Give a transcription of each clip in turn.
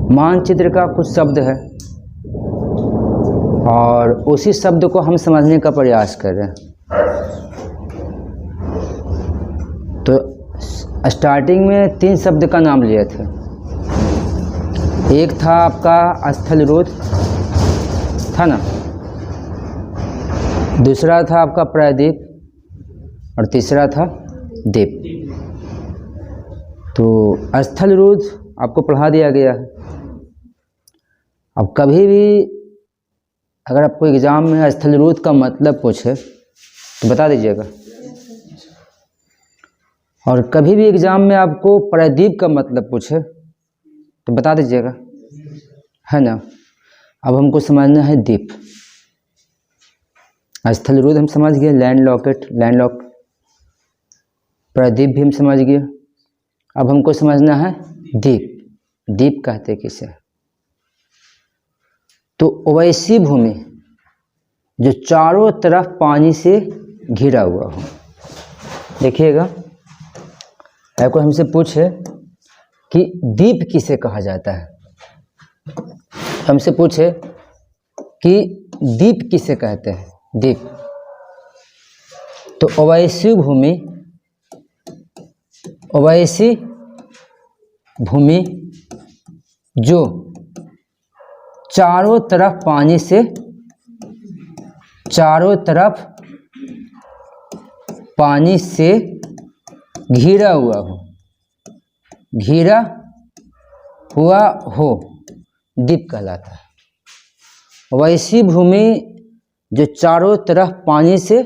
मानचित्र का कुछ शब्द है और उसी शब्द को हम समझने का प्रयास कर रहे हैं। तो स्टार्टिंग में 3 शब्द का नाम लिए थे। एक था आपका स्थल रोध था ना, दूसरा था आपका प्रायद्वीप और तीसरा था द्वीप। तो स्थल रोध आपको पढ़ा दिया गया है। अब कभी भी अगर आपको एग्ज़ाम में स्थल रोध का मतलब पूछे तो बता दीजिएगा, और कभी भी एग्ज़ाम में आपको प्रायद्वीप का मतलब पूछे तो बता दीजिएगा, है ना। अब हमको समझना है द्वीप। स्थल रोध हम समझ गए, लैंड लॉक। प्रायद्वीप भी हम समझ गए। अब हमको समझना है द्वीप। द्वीप कहते किसे? तो वैसी भूमि जो चारों तरफ पानी से घिरा हुआ हो। देखिएगा, अगर कोई हमसे पूछे कि द्वीप किसे कहा जाता है, हमसे पूछे कि द्वीप किसे कहते हैं, द्वीप, तो अवैसी भूमि जो चारों तरफ पानी से घिरा हुआ हो द्वीप कहलाता है। वैसी भूमि जो चारों तरफ पानी से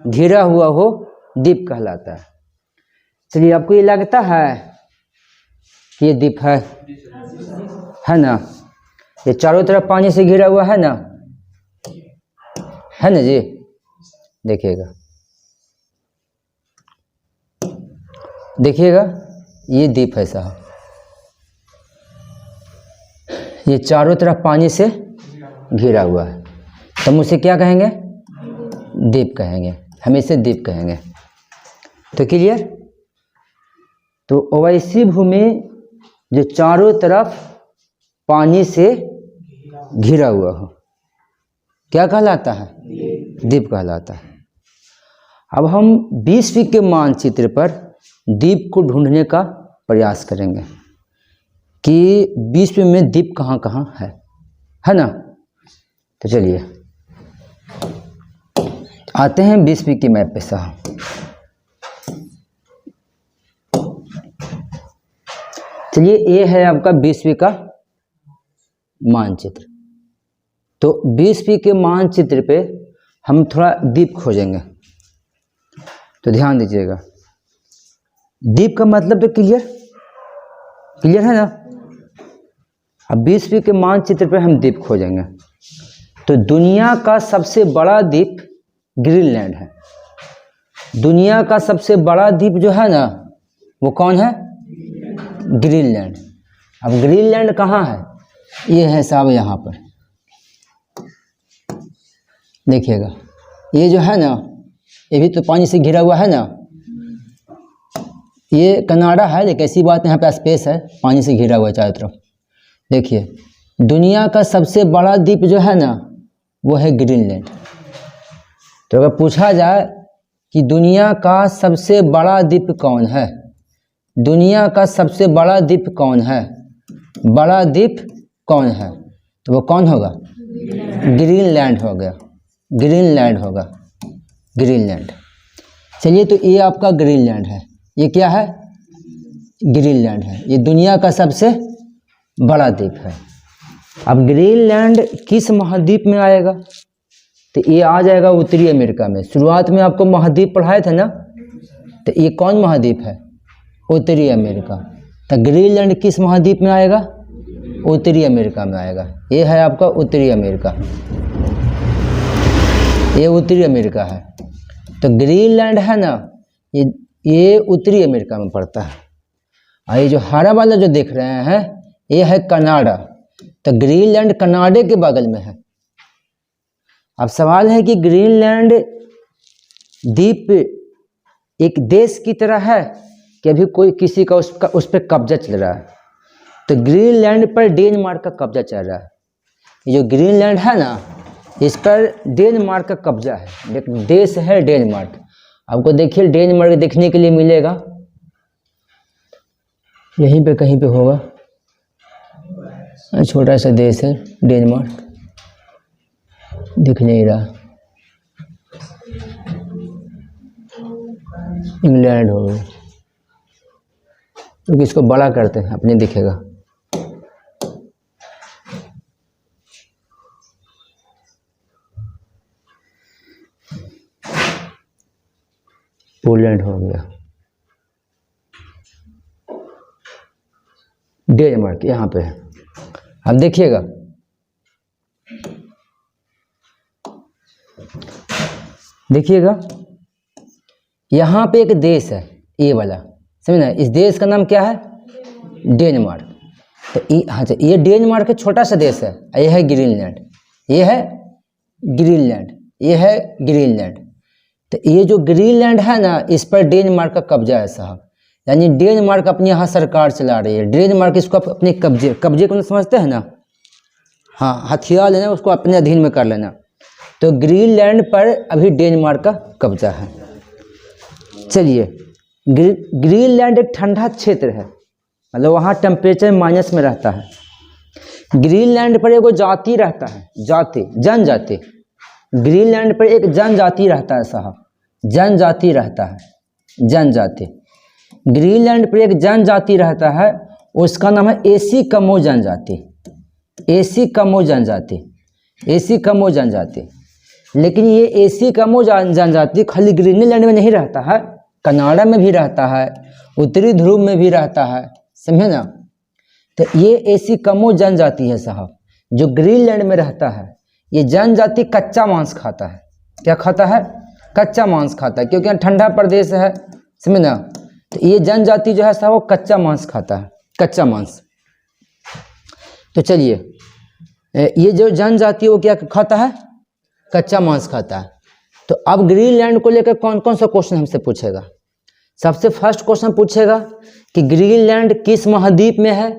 घिरा हुआ हो द्वीप कहलाता है। चलिए, आपको ये लगता है कि ये द्वीप है ना? ये चारों तरफ पानी से घिरा हुआ है ना जी? देखिएगा, ये द्वीप है साहब। ये चारों तरफ पानी से घिरा हुआ है, तो हम उसे क्या कहेंगे? द्वीप कहेंगे। हम इसे द्वीप कहेंगे। तो क्लियर? तो अवैसी भूमि जो चारों तरफ पानी से घिरा हुआ हो क्या कहलाता है? द्वीप कहलाता है। अब हम विश्व के मानचित्र पर द्वीप को ढूंढने का प्रयास करेंगे कि विश्व में द्वीप कहाँ कहाँ है ना। तो चलिए आते हैं विश्व की मैप पे साहब। चलिए, ये है आपका विश्व का मानचित्र। तो विश्व के मानचित्र पे हम थोड़ा द्वीप खोजेंगे। तो ध्यान दीजिएगा, द्वीप का मतलब तो क्लियर है ना। अब विश्व के मानचित्र पे हम द्वीप खोजेंगे। तो दुनिया का सबसे बड़ा द्वीप ग्रीनलैंड है। दुनिया का सबसे बड़ा द्वीप जो है ना, वो कौन है? ग्रीनलैंड। अब ग्रीनलैंड कहाँ है? ये है साहब यहाँ पर। देखिएगा, ये जो है ना, ये भी तो पानी से घिरा हुआ है ना। ये कनाडा है, लेकिन ऐसी बात यहाँ पे स्पेस है, पानी से घिरा हुआ है चारों तरफ। देखिए, दुनिया का सबसे बड़ा द्वीप जो है ना, वो है ग्रीनलैंड। तो अगर पूछा जाए कि दुनिया का सबसे बड़ा द्वीप कौन है, दुनिया का सबसे बड़ा द्वीप कौन है, बड़ा द्वीप कौन है, तो वो कौन होगा? ग्रीनलैंड हो गया। ग्रीनलैंड। चलिए, तो ये आपका ग्रीनलैंड है। ये क्या है? ग्रीनलैंड है। ये दुनिया का सबसे बड़ा द्वीप है। अब ग्रीनलैंड किस महाद्वीप में आएगा? तो ये आ जाएगा उत्तरी अमेरिका में। शुरुआत में आपको महाद्वीप पढ़ाए थे ना, तो ये कौन महाद्वीप है? उत्तरी अमेरिका। तो ग्रीनलैंड किस महाद्वीप में आएगा? उत्तरी अमेरिका में आएगा। ये है आपका उत्तरी अमेरिका। ये उत्तरी अमेरिका है। तो ग्रीनलैंड है ना, ये उत्तरी अमेरिका में पड़ता है। और ये जो हरा वाला जो देख रहे हैं, ये है कनाडा। तो ग्रीनलैंड कनाडा के बगल में है। अब सवाल है कि ग्रीनलैंड द्वीप एक देश की तरह है कि अभी कोई किसी का उस पर कब्जा चल रहा है? तो ग्रीनलैंड पर डेनमार्क का कब्जा चल रहा है। ये जो ग्रीनलैंड है ना, इस पर डेनमार्क का कब्जा है। देश है डेनमार्क। आपको देखिए डेनमार्क देखने के लिए मिलेगा, यहीं पे कहीं पे होगा। छोटा सा देश है डेनमार्क, दिख नहीं रहा। इंग्लैंड हो गया, क्योंकि इसको बड़ा करते हैं अपने दिखेगा। पोलैंड हो गया, डेनमार्क यहाँ पे है। अब देखिएगा, देखिएगा यहाँ पे एक देश है, ये वाला, समझ ना। इस देश का नाम क्या है? डेनमार्क। तो ये डेनमार्क का छोटा सा देश है। ये है ग्रीनलैंड, ये है ग्रीनलैंड, ये है ग्रीनलैंड। तो ये जो ग्रीनलैंड है ना, इस पर डेनमार्क का कब्जा है साहब। यानी डेनमार्क अपनी यहाँ सरकार चला रही है। डेनमार्क इसको अपने कब्जे को समझते हैं ना, हाँ, हथियार लेना, उसको अपने अधीन में कर लेना। तो ग्रीनलैंड पर अभी डेनमार्क का कब्जा है। चलिए, ग्रीनलैंड एक ठंडा क्षेत्र है, मतलब वहाँ टेम्परेचर माइनस में रहता है। ग्रीनलैंड पर एगो जाति रहता है, जाति, जनजाति। ग्रीनलैंड पर एक जनजाति रहता है साहब, जनजाति रहता है, जनजाति। ग्रीनलैंड पर एक जनजाति रहता है, उसका नाम है एस्किमो जनजाति, एस्किमो जनजाति, एस्किमो जनजाति। लेकिन ये एस्किमो जनजाति खाली ग्रीनलैंड में नहीं रहता है, कनाडा में भी रहता है, उत्तरी ध्रुव में भी रहता है, समझे ना। तो ये एस्किमो जनजाति है साहब, जो ग्रीनलैंड में रहता है। ये जनजाति कच्चा मांस खाता है। क्या खाता है? कच्चा मांस खाता है, क्योंकि यहाँ ठंडा प्रदेश है, समझे ना। तो ये जनजाति जो है साहब, वो कच्चा मांस खाता है, कच्चा मांस। तो चलिए, ये जो जनजाति वो क्या खाता है? कच्चा मांस खाता है। तो अब ग्रीनलैंड को लेकर कौन कौन सा क्वेश्चन हमसे पूछेगा? सबसे फर्स्ट क्वेश्चन पूछेगा कि ग्रीनलैंड किस महाद्वीप में है?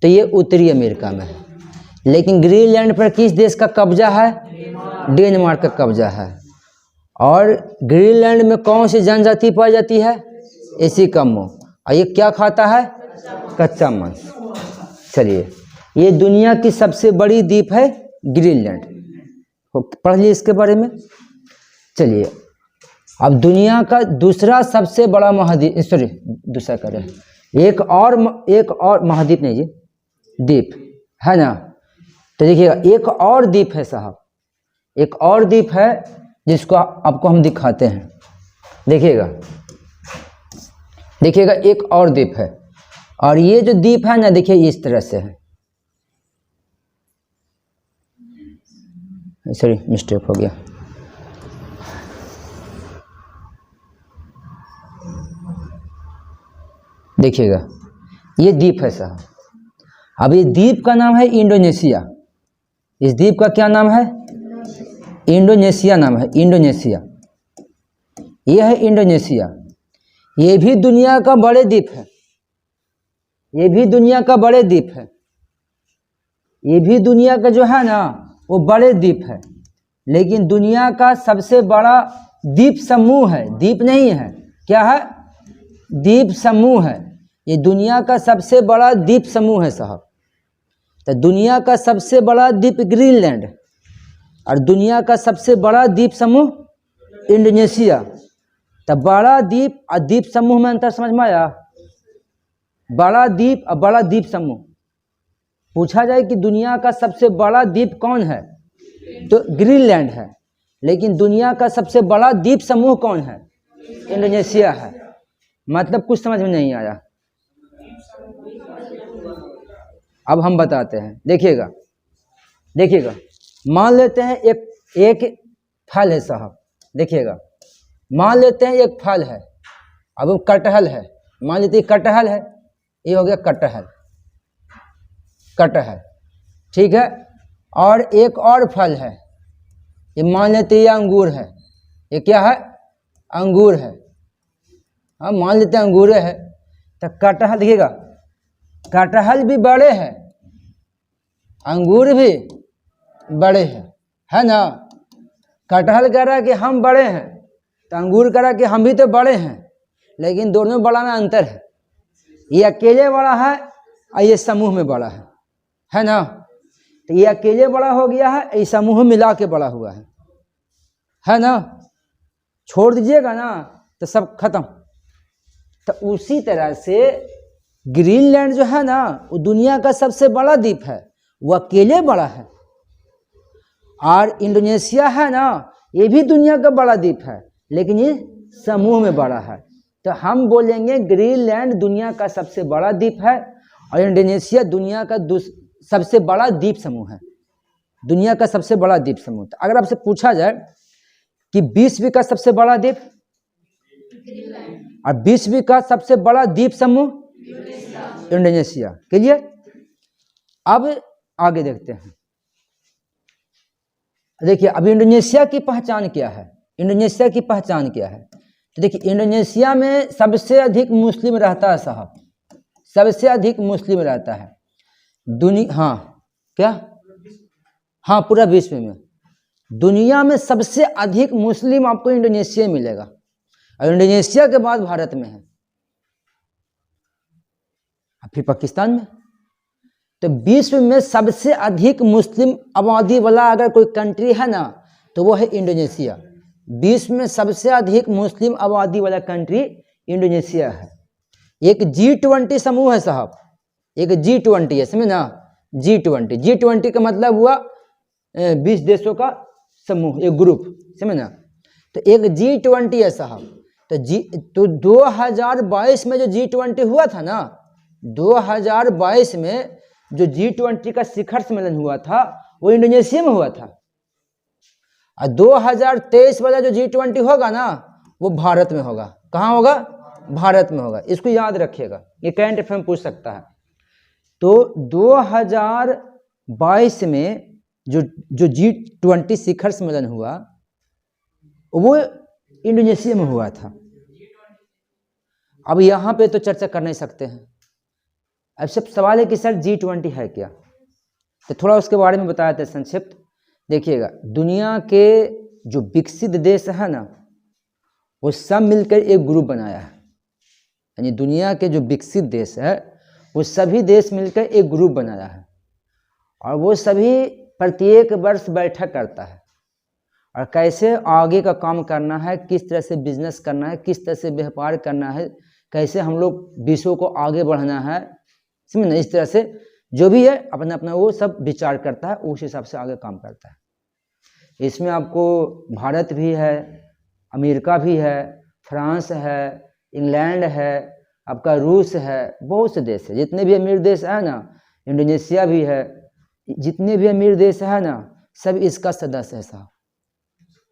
तो ये उत्तरी अमेरिका में है। लेकिन ग्रीनलैंड पर किस देश का कब्जा है? डेनमार्क का कब्जा है। और ग्रीनलैंड में कौन सी जनजाति पाई जाती है? एस्किमो। और ये क्या खाता है? कच्चा मांस। चलिए, ये दुनिया की सबसे बड़ी द्वीप है ग्रीनलैंड, पढ़ लिए इसके बारे में। चलिए, अब दुनिया का दूसरा सबसे बड़ा महाद्वीप, सॉरी दूसरा करें, एक और महाद्वीप नहीं जी, द्वीप है ना। तो देखिएगा, एक और द्वीप है साहब, एक और द्वीप है जिसको आपको हम दिखाते हैं। देखिएगा, देखिएगा, एक और द्वीप है। और ये जो द्वीप है ना, देखिए इस तरह से है, सॉरी मिस्टेक हो गया। देखिएगा, ये द्वीप है साहब। अब ये द्वीप का नाम है इंडोनेशिया। इस द्वीप का क्या नाम है? इंडोनेशिया नाम है, इंडोनेशिया। ये है इंडोनेशिया। ये भी दुनिया का बड़े द्वीप है, ये भी दुनिया का बड़े द्वीप है। ये भी दुनिया का जो है ना, वो बड़े द्वीप है। लेकिन दुनिया का सबसे बड़ा द्वीप समूह है, द्वीप नहीं है, क्या है? द्वीप समूह है। ये दुनिया का सबसे बड़ा द्वीप समूह है साहब। तो दुनिया का सबसे बड़ा द्वीप ग्रीनलैंड और दुनिया का सबसे बड़ा द्वीप समूह इंडोनेशिया। तो बड़ा द्वीप और द्वीप समूह में अंतर समझ में आया? बड़ा द्वीप और बड़ा द्वीप समूह। पूछा जाए कि दुनिया का सबसे बड़ा द्वीप कौन है, तो ग्रीनलैंड है। लेकिन दुनिया का सबसे बड़ा द्वीप समूह कौन है? इंडोनेशिया है। मतलब कुछ समझ में नहीं आया। अब हम बताते हैं, देखिएगा, देखिएगा, मान लेते हैं एक फल है साहब। देखिएगा, मान लेते हैं एक फल है, अब कटहल है, मान लेते हैं कटहल है, ये हो गया कटहल, कटहल, ठीक है। और एक और फल है, ये मान लेते हैं ये अंगूर है, ये क्या है? अंगूर है। हाँ, मान लेते हैं अंगूर है। तो कटहल, देखिएगा, कटहल भी बड़े हैं, अंगूर भी बड़े हैं, है ना। कटहल कह रहा है कि हम बड़े हैं, तो अंगूर कह रहा है कि हम भी तो बड़े हैं, लेकिन दोनों में बड़ा में अंतर है। ये अकेले बड़ा है और ये समूह में बड़ा है ना। तो ये अकेले बड़ा हो गया है, ये समूह मिला के बड़ा हुआ है ना। छोड़ दीजिएगा ना तो सब खत्म। तो उसी तरह से ग्रीनलैंड जो है ना, वो दुनिया का सबसे बड़ा द्वीप है, वो अकेले बड़ा है। और इंडोनेशिया है ना, ये भी दुनिया का बड़ा द्वीप है, लेकिन ये समूह में बड़ा है। तो हम बोलेंगे ग्रीनलैंड दुनिया का सबसे बड़ा द्वीप है और इंडोनेशिया दुनिया का सबसे बड़ा द्वीप समूह है, दुनिया का सबसे बड़ा द्वीप समूह। तो अगर आपसे पूछा जाए कि विश्व का सबसे बड़ा द्वीप और विश्व का सबसे बड़ा द्वीप समूह इंडोनेशिया, क्लियर। अब आगे देखते हैं। देखिए अब इंडोनेशिया की पहचान क्या है, इंडोनेशिया की पहचान क्या है। तो देखिए इंडोनेशिया में सबसे अधिक मुस्लिम रहता है साहब, सबसे अधिक मुस्लिम रहता है दुनिया। हाँ क्या, हाँ पूरा विश्व में दुनिया में सबसे अधिक मुस्लिम आपको इंडोनेशिया में मिलेगा, और इंडोनेशिया के बाद भारत में है, फिर पाकिस्तान में। तो विश्व में सबसे अधिक मुस्लिम आबादी वाला अगर कोई कंट्री है ना, तो वो है इंडोनेशिया। विश्व में सबसे अधिक मुस्लिम आबादी वाला कंट्री इंडोनेशिया है। एक G20 समूह है साहब, एक G20 है, समझे ना। G20 का मतलब हुआ 20 देशों का समूह, एक ग्रुप, समझे ना। तो एक G20 है साहब। तो 2022 में जो G20 हुआ था ना, 2022 में जो G20 का शिखर सम्मेलन हुआ था वो इंडोनेशिया में हुआ था। और 2023 वाला जो G20 होगा ना, वो भारत में होगा। कहाँ होगा? भारत में होगा। इसको याद रखिएगा, ये करंट अफेयर में पूछ सकता है। तो 2022 में जो G20 शिखर सम्मेलन हुआ वो इंडोनेशिया में हुआ था। अब यहाँ पे तो चर्चा कर नहीं सकते हैं। अब सब सवाल है कि सर G20 है क्या, तो थोड़ा उसके बारे में बताया था संक्षिप्त। देखिएगा, दुनिया के जो विकसित देश है ना, वो सब मिलकर एक ग्रुप बनाया है। यानी दुनिया के जो विकसित देश है वो सभी देश मिलकर एक ग्रुप बनाया है, और वो सभी प्रत्येक वर्ष बैठक करता है और कैसे आगे का काम करना है, किस तरह से बिजनेस करना है, किस तरह से व्यापार करना है, कैसे हम लोग विश्व को आगे बढ़ाना है, समझ ना। इस तरह से जो भी है अपना अपना वो सब विचार करता है, उस हिसाब से आगे काम करता है। इसमें आपको भारत भी है, अमेरिका भी है, फ्रांस है, इंग्लैंड है, आपका रूस है, बहुत से देश है। जितने भी अमीर देश है ना, इंडोनेशिया भी है, जितने भी अमीर देश है ना, सब इसका सदस्य है साहब,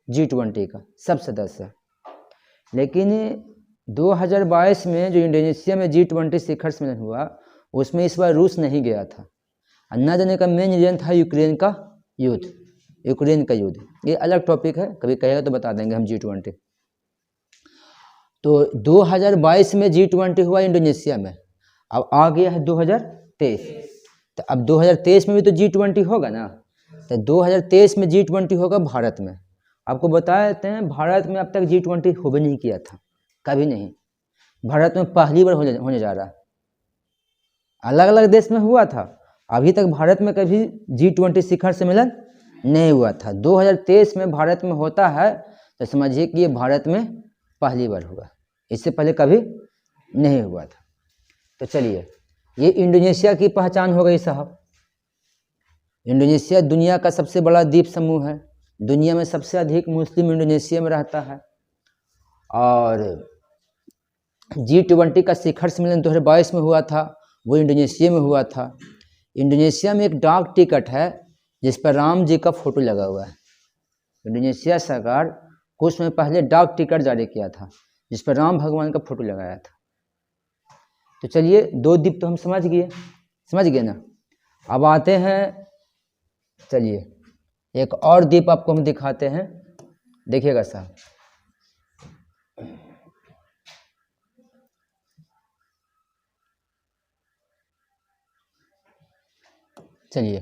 G20 का सब सदस्य है। लेकिन 2022 में जो इंडोनेशिया में G20 शिखर सम्मेलन हुआ, उसमें इस बार रूस नहीं गया था। न जाने का मेन रीजन था यूक्रेन का युद्ध, यूक्रेन का युद्ध। ये अलग टॉपिक है, कभी कहेगा तो बता देंगे हम G20। तो 2022 में G20 हुआ इंडोनेशिया में, अब आ गया है 2023। तो अब 2023 में भी तो G20 होगा ना, तो 2023 में G20 होगा भारत में। आपको बता देते हैं, भारत में अब तक G20 हो भी नहीं किया था, कभी नहीं। भारत में पहली बार होने जा रहा है। अलग अलग देश में हुआ था, अभी तक भारत में कभी G20 शिखर सम्मेलन नहीं हुआ था। 2023 में भारत में होता है, तो समझिए कि ये भारत में पहली बार हुआ, इससे पहले कभी नहीं हुआ था। तो चलिए, ये इंडोनेशिया की पहचान हो गई साहब। इंडोनेशिया दुनिया का सबसे बड़ा द्वीप समूह है, दुनिया में सबसे अधिक मुस्लिम इंडोनेशिया में रहता है। और G20 का शिखर सम्मेलन 2022 में हुआ था, वो इंडोनेशिया में हुआ था। इंडोनेशिया में एक डाक टिकट है जिस पर राम जी का फोटो लगा हुआ है। इंडोनेशिया सरकार कुछ समय पहले डाक टिकट जारी किया था जिस पर राम भगवान का फोटो लगाया था। तो चलिए, 2 द्वीप तो हम समझ गए ना। अब आते हैं, चलिए एक और द्वीप आपको हम दिखाते हैं, देखिएगा साहब। चलिए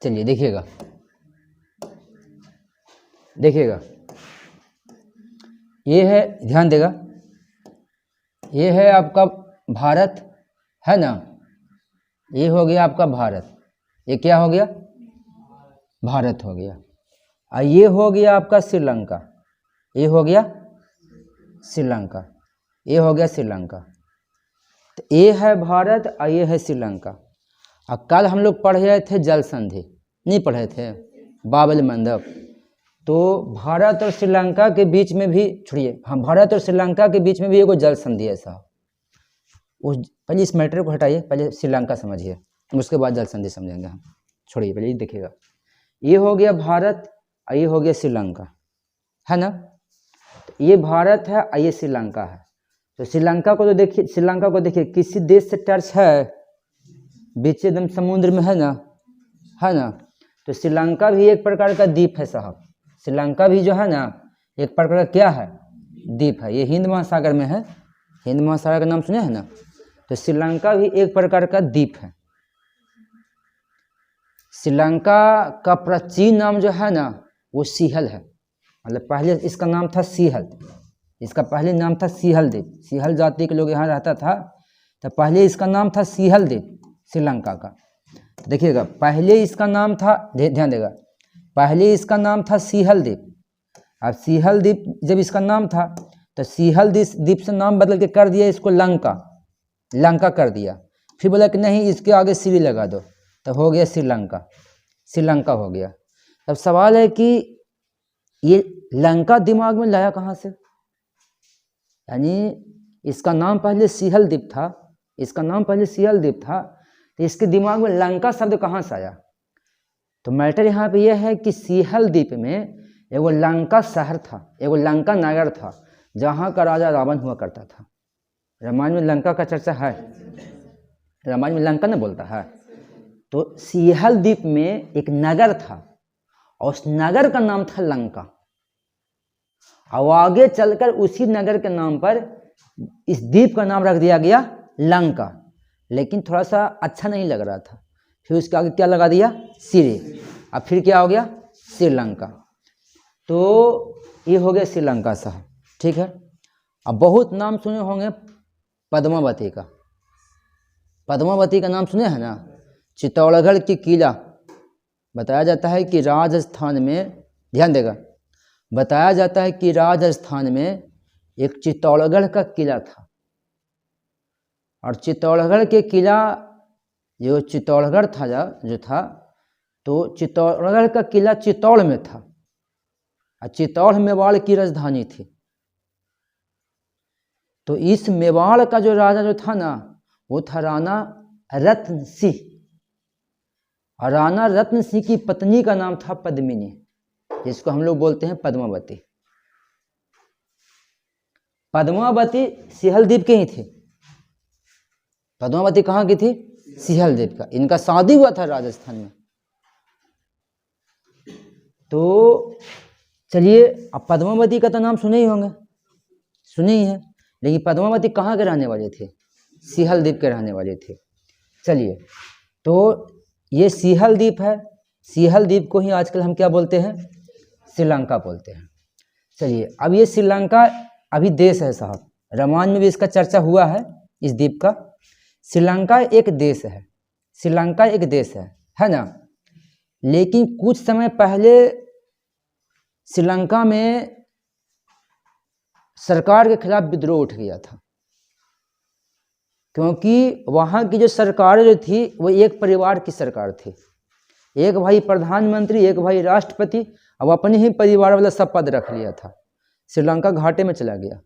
चलिए देखिएगा, देखिएगा, ये है, ध्यान देगा, ये है आपका भारत, है ना, ये हो गया आपका भारत, ये क्या हो गया, भारत हो गया। और ये हो गया आपका श्रीलंका, ये हो गया श्रीलंका, ये हो गया श्रीलंका। तो ये है भारत और ये है श्रीलंका। और कल हम लोग पढ़ रहे थे जल संधि, नहीं पढ़े थे, बाबल मंडप। तो भारत और श्रीलंका के बीच में भी, छोड़िए, हाँ, भारत और श्रीलंका के बीच में भी एगो जल संधि है साहब। उस पहले इस मैटर को हटाइए, पहले श्रीलंका समझिए, उसके बाद जल संधि समझेंगे हम। छोड़िए, पहले ये देखिएगा, ये हो गया भारत और ये हो गया श्रीलंका, है ना। तो ये भारत है और ये श्रीलंका है। तो श्रीलंका को तो देखिए, श्रीलंका को देखिए, किसी देश से टच है, बीच एकदम समुद्र में, है ना, है ना। तो श्रीलंका भी एक प्रकार का द्वीप है साहब, श्रीलंका भी जो है ना एक प्रकार का क्या है, द्वीप है। ये हिंद महासागर में है, हिंद महासागर का नाम सुने हैं ना। तो श्रीलंका भी एक प्रकार का द्वीप है। श्रीलंका का प्राचीन नाम जो है ना वो सिहल है, मतलब पहले इसका नाम था सिहल, इसका पहले नाम था सिहल द्वीप। सिहल जाति के लोग यहाँ रहता था, तो पहले इसका नाम था सिहल द्वीप श्रीलंका का। तो देखिएगा, पहले इसका नाम था, ध्यान देगा, पहले इसका नाम था सिहल द्वीप। अब सिहल द्वीप जब इसका नाम था तो सिहल द्वीप से नाम बदल के कर दिया इसको लंका, लंका कर दिया। फिर बोला कि नहीं इसके आगे श्री लगा दो, तो हो गया श्रीलंका, श्रीलंका हो गया। अब सवाल है कि ये लंका दिमाग में लाया कहाँ से, यानी इसका नाम पहले सिहल द्वीप था, इसका नाम पहले सिहल द्वीप था, तो इसके दिमाग में लंका शब्द कहाँ से आया। तो मैटर यहाँ पे यह है कि सिहल द्वीप में एगो लंका शहर था, एगो लंका नगर था, जहाँ का राजा रावण हुआ करता था। रामायण में लंका का चर्चा है, रामायण में लंका न बोलता है। तो सिहल द्वीप में एक नगर था और उस नगर का नाम था लंका, और आगे चलकर उसी नगर के नाम पर इस द्वीप का नाम रख दिया गया लंका। लेकिन थोड़ा सा अच्छा नहीं लग रहा था, फिर उसके आगे क्या लगा दिया, श्री, अब फिर क्या हो गया, श्रीलंका। तो ये हो गया श्रीलंका साहब, ठीक है। अब बहुत नाम सुने होंगे पद्मावती का, पद्मावती का नाम सुने हैं ना। चित्तौड़गढ़ की किला बताया जाता है कि राजस्थान में, ध्यान देगा, बताया जाता है कि राजस्थान में एक चित्तौड़गढ़ का किला था। और चित्तौड़गढ़ के किला, जो चित्तौड़गढ़ था जो था, तो चित्तौड़गढ़ का किला चित्तौड़ में था, और चित्तौड़ मेवाड़ की राजधानी थी। तो इस मेवाड़ का जो राजा जो था ना वो था राणा रत्न सिंह, और राणा रत्न सिंह की पत्नी का नाम था पद्मिनी, जिसको हम लोग बोलते हैं पद्मावती। पद्मावती सिहल द्वीप के ही थे, पद्मावती कहाँ की थी, सिहल द्वीप का। इनका शादी हुआ था राजस्थान में। तो चलिए, अब पद्मावती का तो नाम सुने ही होंगे, सुने ही है, लेकिन पद्मावती कहाँ के रहने वाले थे, सिहल द्वीप के रहने वाले थे। चलिए, तो ये सिहल द्वीप है, सिहल द्वीप को ही आजकल हम क्या बोलते हैं, श्रीलंका बोलते हैं। चलिए, अब ये श्रीलंका अभी देश है साहब, रामायण में भी इसका चर्चा हुआ है इस द्वीप का। श्रीलंका एक देश है, श्रीलंका एक देश है ना। लेकिन कुछ समय पहले श्रीलंका में सरकार के खिलाफ विद्रोह उठ गया था, क्योंकि वहाँ की जो सरकार जो थी वो एक परिवार की सरकार थी। एक भाई प्रधानमंत्री, एक भाई राष्ट्रपति, अब अपने ही परिवार वाला सब पद रख लिया था। श्रीलंका घाटे में चला गया,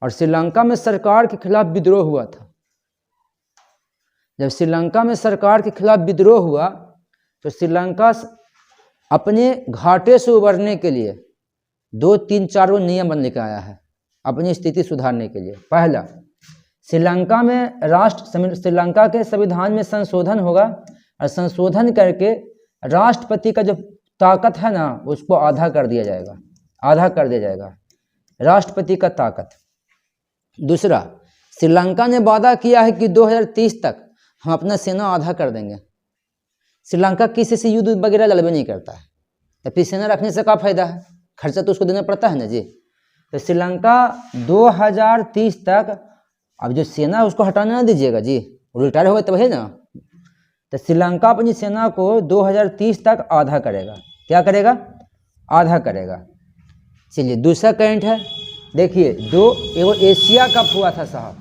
और श्रीलंका में सरकार के खिलाफ विद्रोह हुआ था। जब श्रीलंका में सरकार के खिलाफ विद्रोह हुआ तो श्रीलंका अपने घाटे से उबरने के लिए 2-3-4 नियम बन लेकर आया है अपनी स्थिति सुधारने के लिए। पहला, श्रीलंका में श्रीलंका के संविधान में संशोधन होगा, और संशोधन करके राष्ट्रपति का जो ताकत है ना उसको आधा कर दिया जाएगा, आधा कर दिया जाएगा राष्ट्रपति का ताकत। दूसरा, श्रीलंका ने वादा किया है कि 2030 तक हम अपना सेना आधा कर देंगे। श्रीलंका किसी से युद्ध वगैरह लड़बे नहीं करता है, तो फिर सेना रखने से क्या फायदा है, खर्चा तो उसको देना पड़ता है ना जी। तो श्रीलंका 2030 तक, अब जो सेना है उसको हटाना ना दीजिएगा जी, वो रिटायर होगा तब है ना। तो श्रीलंका अपनी सेना को 2030 तक आधा करेगा। क्या करेगा? आधा करेगा। चलिए दूसरा करंट है, देखिए एगो एशिया कप हुआ था साहब,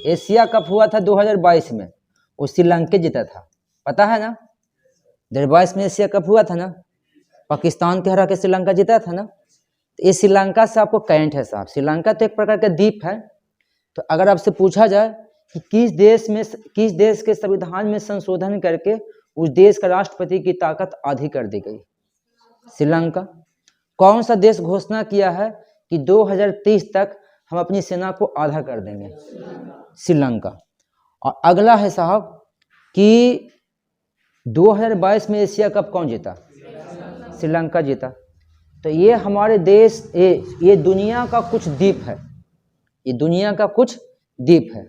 एशिया कप हुआ था 2022 में, वो श्रीलंका जीता था, पता है ना। 2022 में एशिया कप हुआ था ना, पाकिस्तान के हरा के श्रीलंका जीता था ना। तो ये श्रीलंका से आपको करंट है साहब। श्रीलंका तो एक प्रकार का द्वीप है। तो अगर आपसे पूछा जाए कि किस देश के संविधान में संशोधन करके उस देश का राष्ट्रपति की ताकत आधी कर दी गई? श्रीलंका। कौन सा देश घोषणा किया है कि 2030 तक हम अपनी सेना को आधा कर देंगे? श्रीलंका। और अगला है साहब कि 2022 में एशिया कप कौन जीता? श्रीलंका जीता। तो ये हमारे देश, ये दुनिया का कुछ द्वीप है, ये दुनिया का कुछ द्वीप है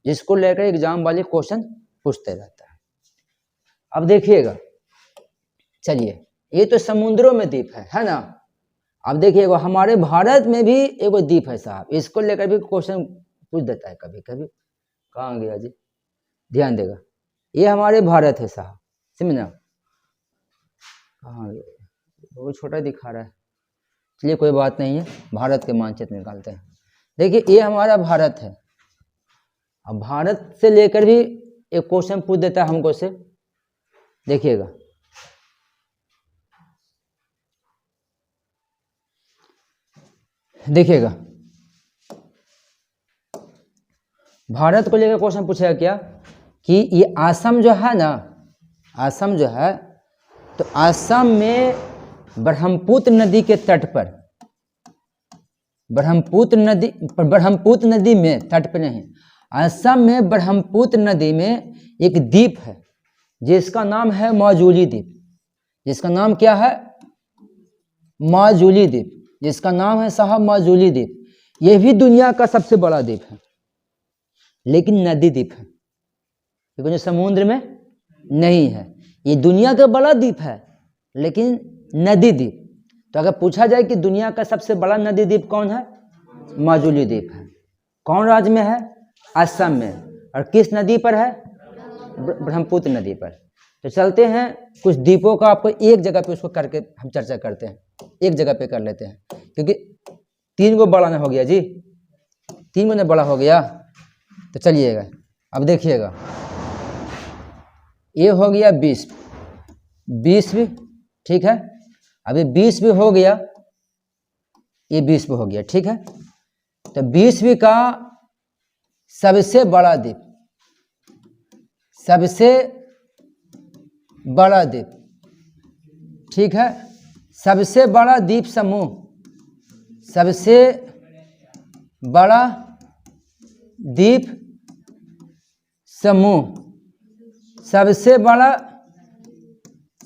जिसको लेकर एग्जाम वाले क्वेश्चन पूछते रहता है। अब देखिएगा, चलिए ये तो समुद्रों में द्वीप है ना। अब देखिएगा हमारे भारत में भी एगो द्वीप है साहब, इसको लेकर भी क्वेश्चन पूछ देता है कभी कभी। कहाँ गया जी, ध्यान देगा, ये हमारे भारत है साहब, समझना। कहाँ गया, बहुत छोटा दिखा रहा है, चलिए कोई बात नहीं है, भारत के मानचित्र निकालते हैं। देखिए ये हमारा भारत है। अब भारत से लेकर भी एक क्वेश्चन पूछ देता है हमको से, देखिएगा देखिएगा भारत को लेकर क्वेश्चन पूछेगा क्या कि ये असम जो है ना, असम जो है, तो असम में ब्रह्मपुत्र नदी के तट पर, ब्रह्मपुत्र नदी में, तट पर नहीं, असम में ब्रह्मपुत्र नदी में एक द्वीप है जिसका नाम है माजुली द्वीप। जिसका नाम क्या है? माजुली द्वीप। जिसका नाम है साहब माजुली द्वीप। यह भी दुनिया का सबसे बड़ा द्वीप है, लेकिन नदी द्वीप है, क्योंकि समुद्र में नहीं है। ये दुनिया का बड़ा द्वीप है लेकिन नदी द्वीप। तो अगर पूछा जाए कि दुनिया का सबसे बड़ा नदी द्वीप कौन है? माजुली द्वीप है। कौन राज्य में है? असम में। और किस नदी पर है? ब्रह्मपुत्र नदी पर। तो चलते हैं कुछ द्वीपों का, आपको एक जगह पे उसको करके हम चर्चा करते हैं, एक जगह पे कर लेते हैं, क्योंकि 3 गो बड़ा ना हो गया जी, 3 गो ना बड़ा हो गया। तो चलिएगा अब देखिएगा, ये हो गया 20 भी, ठीक है। अभी 20 भी हो गया, ये 20 भी हो गया, ठीक है। तो 20 का सबसे बड़ा द्वीप, सबसे बड़ा द्वीप, ठीक है, सबसे बड़ा द्वीप समूह, सबसे बड़ा द्वीप समूह,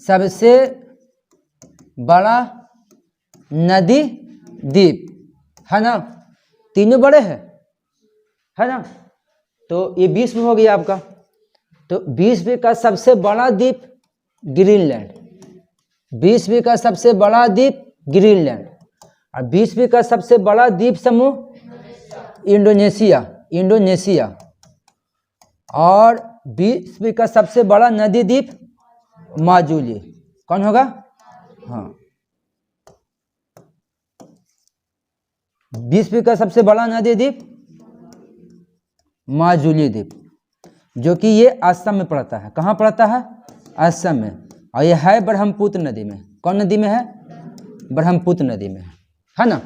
सबसे बड़ा नदी द्वीप है ना। तीनों बड़े हैं, है ना। तो ये 20 हो गया आपका। तो 20 का सबसे बड़ा द्वीप ग्रीनलैंड, 20 का सबसे बड़ा द्वीप ग्रीनलैंड, और 20 का सबसे बड़ा द्वीप समूह इंडोनेशिया, और 20 का सबसे बड़ा नदी द्वीप माजुली। कौन होगा? हाँ, 20 का सबसे बड़ा नदी द्वीप माजुली द्वीप, जो कि ये असम में पड़ता है। कहाँ पड़ता है? असम में। और ये है ब्रह्मपुत्र नदी में। कौन नदी में है? ब्रह्मपुत्र नदी में, है ना।